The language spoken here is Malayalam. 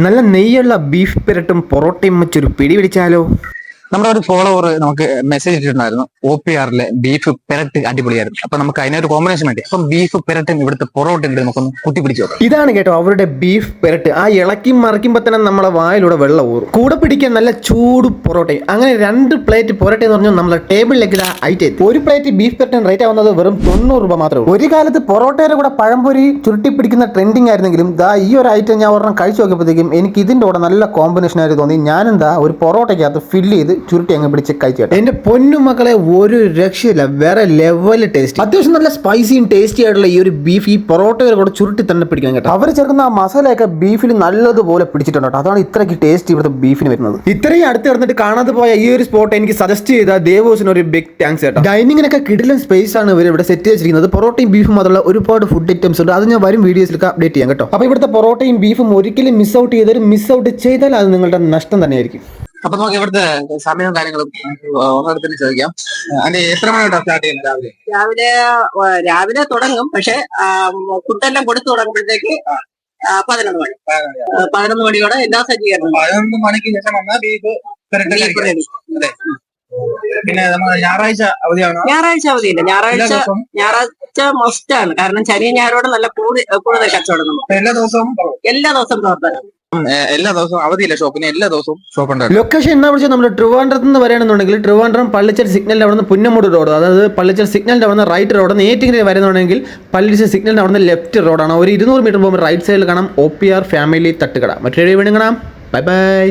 നല്ല നെയ്യുള്ള ബീഫ് പെരട്ടും പൊറോട്ടയും വെച്ചൊരു പിടി പിടിച്ചാലോ? നമ്മുടെ ഒരു ഫോളോവർ നമുക്ക് മെസ്സേജ് ഇട്ടിട്ടുണ്ടായിരുന്നു. OPRലെ ബീഫ് പെരട്ട് അടിപൊളിയായിരുന്നു. അപ്പൊ നമുക്ക് അതിനൊരു കോമ്പിനേഷൻ വേണ്ടി അപ്പം ബീഫ് പെരട്ടും ഇവിടുത്തെ പൊറോട്ട ഉണ്ട് നമുക്കൊന്ന് കുത്തി പിടിച്ചു നോക്കാം. ഇതാണ് കേട്ടോ അവരുടെ ബീഫ് പെരട്ട്. ആ ഇളക്കി മറിക്കുമ്പോൾ തന്നെ നമ്മളെ വായിലൂടെ വെള്ളം ഊറും. കൂടെ പിടിക്കാൻ നല്ല ചൂട് പൊറോട്ടയും. അങ്ങനെ 2 പ്ലേറ്റ് പൊറോട്ട എന്ന് പറഞ്ഞാൽ നമ്മുടെ ടേബിളിലേക്ക് ഐറ്റ് എത്തി. ഒരു പ്ലേറ്റ് ബീഫ് പെരട്ടിന് റേറ്റ് ആവുന്നത് വെറും 90 രൂപ മാത്രമേ. ഒരു കാലത്ത് പൊറോട്ടയുടെ കൂടെ പഴംപൊരി ചുരുട്ടി പിടിക്കുന്ന ട്രെൻഡിങ് ആയിരുന്നെങ്കിലും ഈ ഒരു ഐറ്റം ഞാൻ ഒരെണ്ണം കഴിച്ചു നോക്കിയപ്പോഴത്തേക്കും എനിക്ക് ഇതിന്റെ കൂടെ നല്ല കോമ്പിനേഷൻ ആയിട്ട് തോന്നി. ഞാനെന്താ ഒരു പൊറോട്ടയ്ക്കകത്ത് ഫില്ല് ചെയ്ത് ചുരുട്ടി അങ്ങ് പിടിച്ച് കഴിച്ചു. എന്റെ പൊന്നു മക്കളെ, ഒരു രക്ഷയില്ല, വേറെ ലെവൽ ടേസ്റ്റ്. അത്യാവശ്യം നല്ല സ്പൈസിയും ടേസ്റ്റി ആയിട്ടുള്ള ഈ ഒരു ബീഫ് ഈ പൊറോട്ടയുടെ കൂടെ ചുരുട്ടി തന്നെ പിടിക്കാൻ കേട്ടോ. അവർ ചേർക്കുന്ന ആ മസാലയൊക്കെ ബീഫിൽ നല്ലതുപോലെ പിടിച്ചിട്ടുണ്ട് കേട്ടോ. അതാണ് ഇത്രയ്ക്ക് ടേസ്റ്റ് ഇവിടുത്തെ ബീഫിന് വരുന്നത്. ഇത്രയും അടുത്ത് കിടന്നിട്ട് കാണാതെ പോയ ഈ ഒരു സ്പോട്ട് എനിക്ക് സജസ്റ്റ് ചെയ്ത ദേവോസിന് ഒരു ബിഗ് താങ്ക്സ് കേട്ടോ. ഡൈനിങ്ങിനൊക്കെ കിടിലൻ സ്പേസ് ആണ് ഇവർ ഇവിടെ സെറ്റ് ചെയ്തിരിക്കുന്നത്. പൊറോട്ടയും ബീഫും മാത്രമല്ല ഒരുപാട് ഫുഡ് ഐറ്റംസ് ഉണ്ട്. അത് ഞാൻ വരും വീഡിയോസിലൊക്കെ അപ്ഡേറ്റ് ചെയ്യാം കേട്ടോ. അപ്പോൾ ഇവിടുത്തെ പൊറോട്ടയും ബീഫും ഒരിക്കലും മിസ് ഔട്ട് ചെയ്താൽ അത് നിങ്ങളുടെ നഷ്ടം തന്നെയായിരിക്കും. അപ്പൊ നമുക്ക് ഇവിടുത്തെ സമയവും കാര്യങ്ങളും ഓരോരുത്തരും ചോദിക്കാം. അതിന്റെ എത്ര മണിയോട്ടാണ് സ്റ്റാർട്ട് ചെയ്യുന്നത്? രാവിലെ തുടങ്ങും. പക്ഷെ ഫുഡെല്ലാം കൊടുത്തു തുടങ്ങുമ്പോഴത്തേക്ക് 11 മണി. 11 മണിയോടെ എല്ലാ സജ്ജീകരണവും. 11 മണിക്ക് ശേഷം വന്നാൽ ബീഫ് അതെ. പിന്നെ ഞായറാഴ്ച അവധിയാണോ? ഞായറാഴ്ച അവധിയില്ല. ഞായറാഴ്ച മസ്റ്റാണ്. കാരണം ശനി ഞായറോടെ നല്ല കൂടുതൽ കച്ചവടം നമുക്ക്. എല്ലാ ദിവസവും പ്രവർത്തനം. എല്ലാ ദിവസവും അവധിയില്ല ഷോപ്പിന്. എല്ലാ ദിവസവും ഷോപ്പ് ഉണ്ട്. ലൊക്കേഷൻ എന്നാ വിളിച്ചാൽ നമ്മൾ ട്രിവാൻഡ്രത്ത് നിന്ന് വരണമെന്നുണ്ടെങ്കിൽ ട്രിവാൻഡ്രം പള്ളിച്ചൽ സിഗ്നലിന്റെ അവിടെ നിന്ന് പുന്നമൂട് റോഡ്, അതായത് പള്ളിച്ചൽ സിഗ്നലിന്റെ അവിടെ നിന്ന് റൈറ്റ് റോഡ്, ഏറ്റിങ്ങനെ വരുന്നുണ്ടെങ്കിൽ പള്ളിച്ചൽ സിഗ്നലിന്റെ അവിടെ നിന്ന് ലെഫ്റ്റ് റോഡാണ്. ഒരു 200 മീറ്റർ പോകുമ്പോൾ റൈറ്റ് സൈഡിൽ കാണാം OPR ഫാമിലി തട്ടുകട. മറ്റൊരു വീണ്ടും കാണാം. Bye bye.